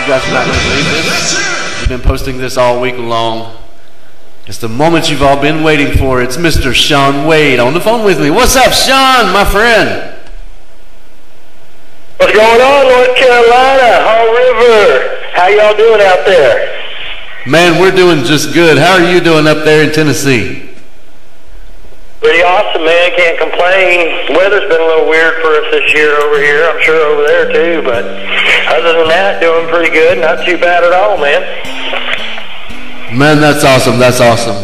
guys are not going to believe this. We've been posting this all week long. It's the moment you've all been waiting for. It's Mr. Shon Wade on the phone with me. What's up, Shon, my friend? What's going on, North Carolina? Haw River. How y'all doing out there? Man, we're doing just good. How are you doing up there in Tennessee? Pretty awesome, man. Can't complain. Weather's been a little weird for us this year over here. I'm sure over there too, but other than that, doing pretty good. Not too bad at all, man. Man, that's awesome. That's awesome.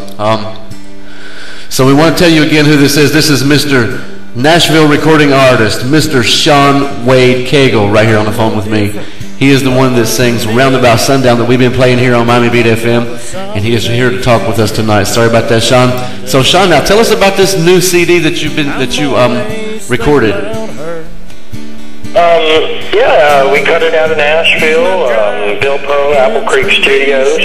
So we want to tell you again who this is. This is Mr. Nashville recording artist, Mr. Shon Wade-Cagle, right here on the phone with me. He is the one that sings Roundabout Sundown that we've been playing here on Miami Beat FM, and he is here to talk with us tonight. Sorry about that, Shon. So, Shon, now tell us about this new CD that you recorded. We cut it out of Nashville, Bill Poe, Apple Creek Studios.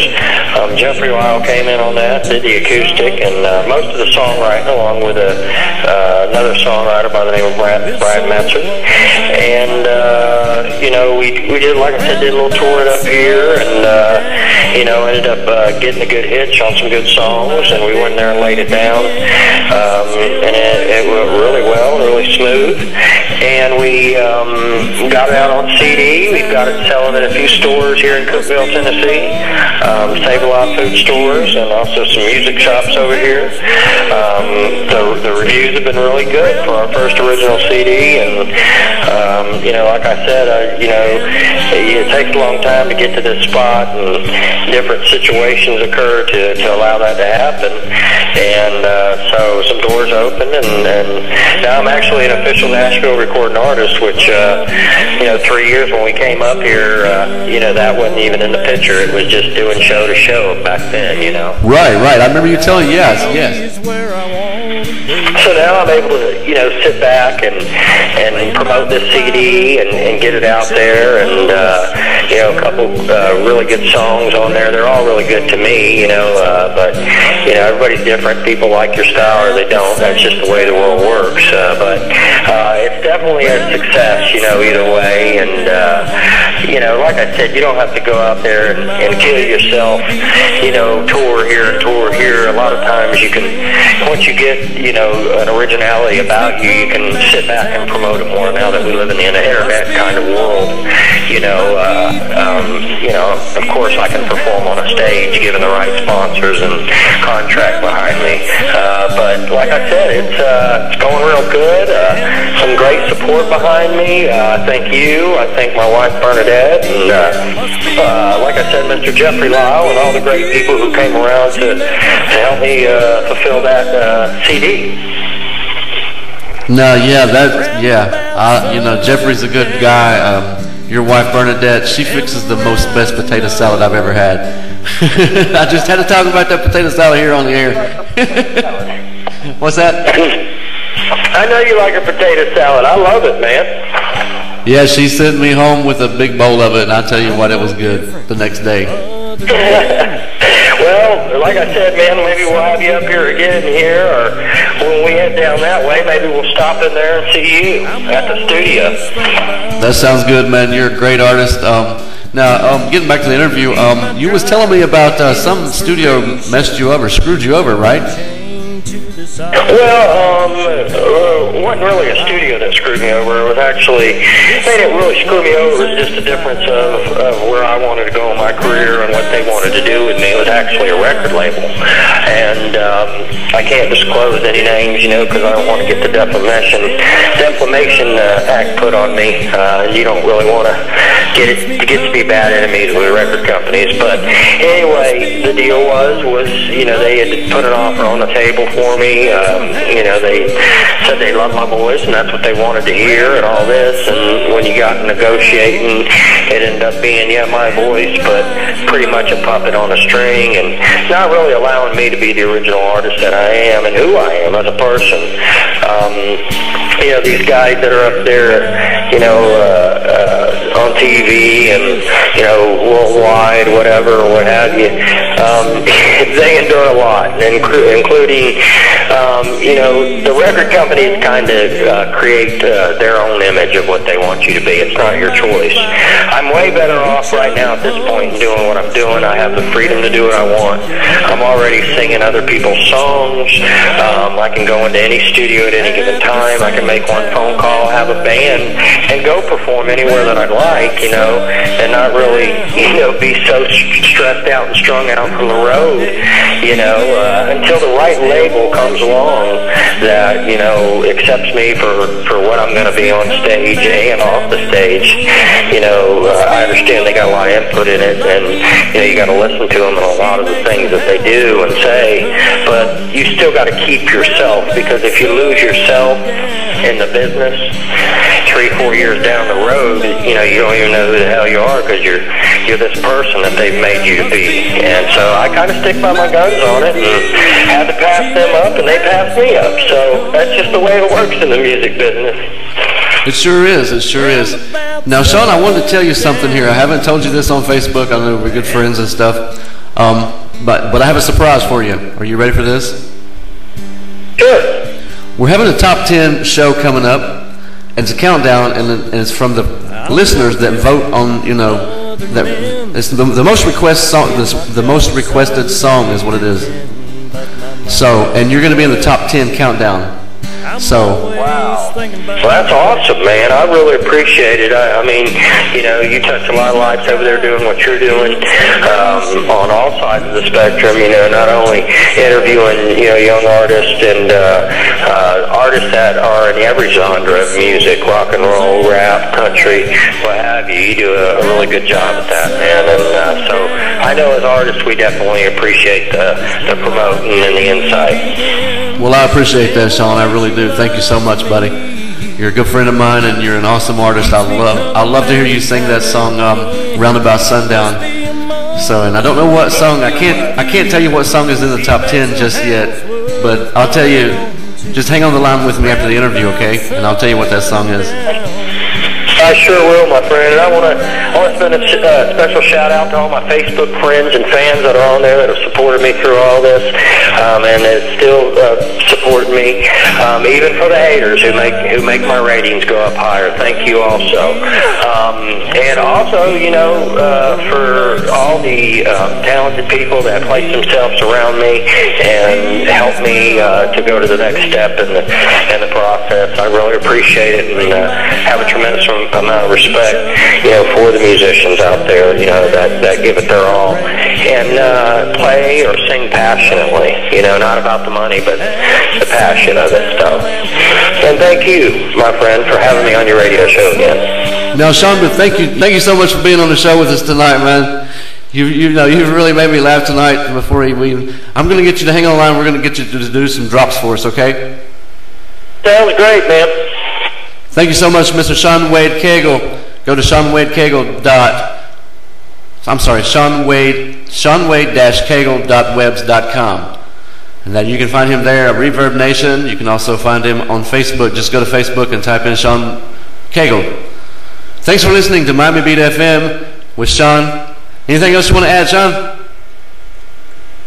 Jeffrey Lyle came in on that, did the acoustic, and most of the songwriting, along with another songwriter by the name of Brian Metzer. And, we did, like I said, did a little tour up here, and, ended up getting a good hitch on some good songs, and we went there and laid it down. And it went really well, really smooth. And we got it out on CD. We've got it selling in a few stores here in Cookeville, Tennessee. Save a Lot food stores and also some music shops over here. The reviews have been really good for our first original CD. And, like I said, it takes a long time to get to this spot, and different situations occur to allow that to happen. And so some doors opened, and now I'm actually an official Nashville recording artist, which, 3 years when we came up here, that wasn't even in the picture. It was just doing show to show back then, Right. I remember you telling, yes. So now I'm able to, sit back and promote this CD and get it out there, and, a couple really good songs on there. They're all really good to me, but, everybody's different. People like your style or they don't. That's just the way the world works. But it's definitely a success, either way. And, like I said, you don't have to go out there and kill yourself, tour here and tour here. A lot of times you can, once you get, an originality about you, you can sit back and promote it more now that we live in the internet kind of world. Of course I can perform on a stage given the right sponsors and contract behind me. But like I said, it's going real good. Some great support behind me. I thank you. I thank my wife Bernadette, and like I said, Mr. Jeffrey Lyle, and all the great people who came around to help me fulfill that CD. No, Jeffrey's a good guy. Your wife Bernadette, she fixes the best potato salad I've ever had. I just had to talk about that potato salad here on the air. What's that? I know you like a potato salad. I love it, man. Yeah, she sent me home with a big bowl of it, and I tell you what, it was good the next day. Well, like I said, man, maybe we'll have you up here again here, or when we head down that way, maybe we'll stop in there and see you at the studio. That sounds good, man. You're a great artist. Now, getting back to the interview, you was telling me about some studio messed you over, screwed you over, right? Well, it wasn't really a studio that screwed me over. It was actually, they didn't really screw me over. It was just a difference of where I wanted to go in my career and what they wanted to do with me. It was actually a record label. And I can't disclose any names, because I don't want to get the defamation act put on me. You don't really want to get to be bad enemies with record companies. But anyway, the deal was they had put an offer on the table for me. They said they loved my voice, and that's what they wanted to hear, and all this. And when you got negotiating, it ended up being, my voice, but pretty much a puppet on a string, and not really allowing me to be the original artist that I am and who I am as a person. These guys that are up there, on TV and, worldwide, whatever, or what have you. They endure a lot, including, the record companies kind of create their own image of what they want you to be. It's not your choice. I'm way better off right now at this point in doing what I'm doing. I have the freedom to do what I want. I'm already singing other people's songs. I can go into any studio at any given time. I can make one phone call, have a band, and go perform anywhere that I'd like, and not really, be so stressed out and strung out from the road, until the right label comes along that, accepts me for what I'm going to be on stage and off the stage. I understand they got a lot of input in it, and, you got to listen to them and a lot of the things that they do and say, but you still got to keep yourself, because if you lose yourself in the business 3-4 years down the road, you don't even know who the hell you are, because you're this person that they've made you to be. And so I kind of stick by my guns on it and had to pass them up, and they passed me up. So that's just the way it works in the music business. It sure is. It sure is. Now, Shon, I wanted to tell you something here. I haven't told you this on Facebook. I know we're good friends and stuff. But I have a surprise for you. Are you ready for this? Sure. We're having a top 10 show coming up. It's a countdown, and it's from the listeners that vote on, that it's the most requested song. The most requested song is what it is. So, and you're going to be in the top 10 countdown. So. Wow. Well, that's awesome, man. I really appreciate it. I mean, you touch a lot of lives over there doing what you're doing on all sides of the spectrum. Not only interviewing young artists and artists that are in every genre of music, rock and roll, rap, country, what have you. You do a really good job at that, man. And so I know as artists we definitely appreciate the promoting and the insight. Well, I appreciate that, Shon. I really do. Thank you so much, buddy. You're a good friend of mine, and you're an awesome artist. I love to hear you sing that song, "Roundabout Sundown." So, and I don't know what song. I can't tell you what song is in the top 10 just yet, but I'll tell you. Just hang on the line with me after the interview, okay? And I'll tell you what that song is. I sure will, my friend. And I want to send a special shout out to all my Facebook friends and fans that are on there that have supported me through all this, and that still support me, even for the haters who make my ratings go up higher. Thank you also, and also for all the talented people that place themselves around me and help me to go to the next step in the process. I really appreciate it, and have a tremendous amount of respect, for the musicians out there, that give it their all and play or sing passionately. Not about the money, but the passion of it. So, and thank you, my friend, for having me on your radio show again. Now, Shon, but thank you so much for being on the show with us tonight, man. You've really made me laugh tonight. Before I'm going to get you to hang on the line. We're going to get you to do some drops for us, okay? Sounds great, man. Thank you so much, Mr. Shon Wade-Cagle. Go to Shon Wade-Cagle Shonwade-Cagle.webs.com. And that you can find him there at Reverb Nation. You can also find him on Facebook. Just go to Facebook and type in Shon Cagle. Thanks for listening to Miami Beat FM with Shon. Anything else you want to add, Shon?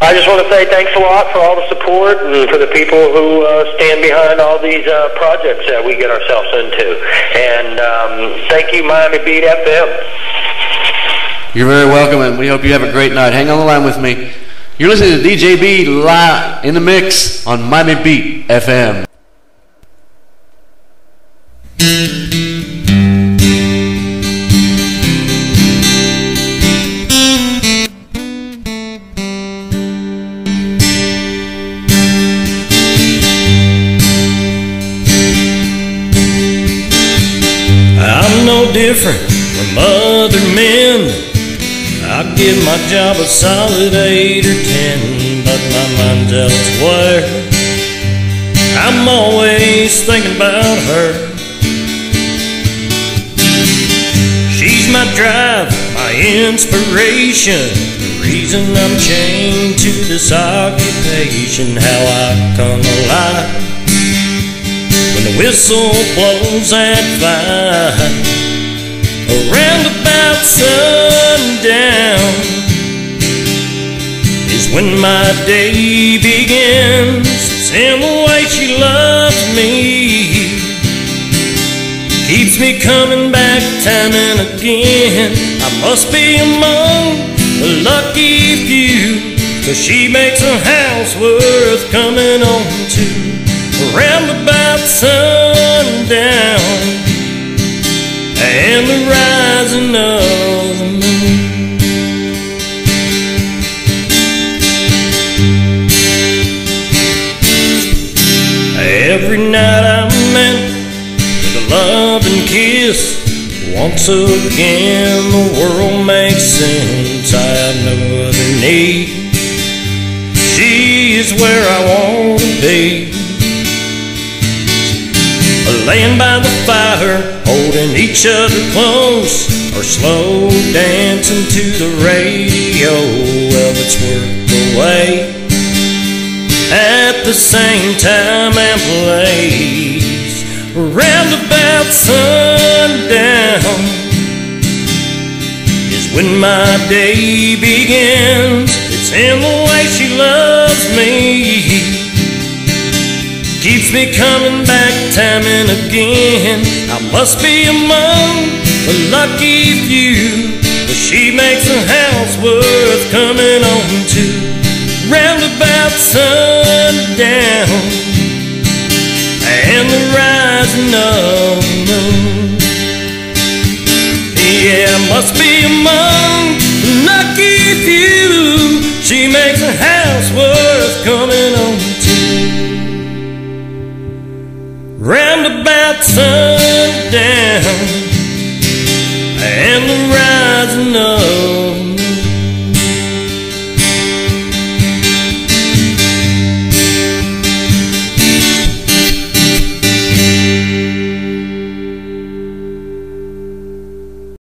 I just want to say thanks a lot for all the support and for the people who stand behind all these projects that we get ourselves into. And thank you, Miami Beat FM. You're very welcome, and we hope you have a great night. Hang on the line with me. You're listening to DJ B live in the mix on Miami Beat FM. I'm no different from other men. I give my job a solid 8 or 10, but my mind's elsewhere. I'm always thinking about her. She's my drive, my inspiration, the reason I'm chained to this occupation. How I come alive when the whistle blows at 5. Around about sundown is when my day begins. It's in the way she loves me, keeps me coming back time and again. I must be among the lucky few, 'cause she makes a house worth coming on to. Around about sundown and the rising of the moon. Every night I'm met with a loving kiss. Once again the world makes sense. I have no other need. She is where I want to be, laying by the fire, holding each other close, or slow dancing to the radio. Well, it's worth the wait at the same time and place. Round about sundown is when my day begins. It's in the way she loves me, keeps me coming back time and again. I must be among the lucky few, 'cause she makes a house worth coming on to. Round about sundown and the rising of the moon. Yeah, I must be among the lucky few. She makes a house worth coming on to. Round about sundown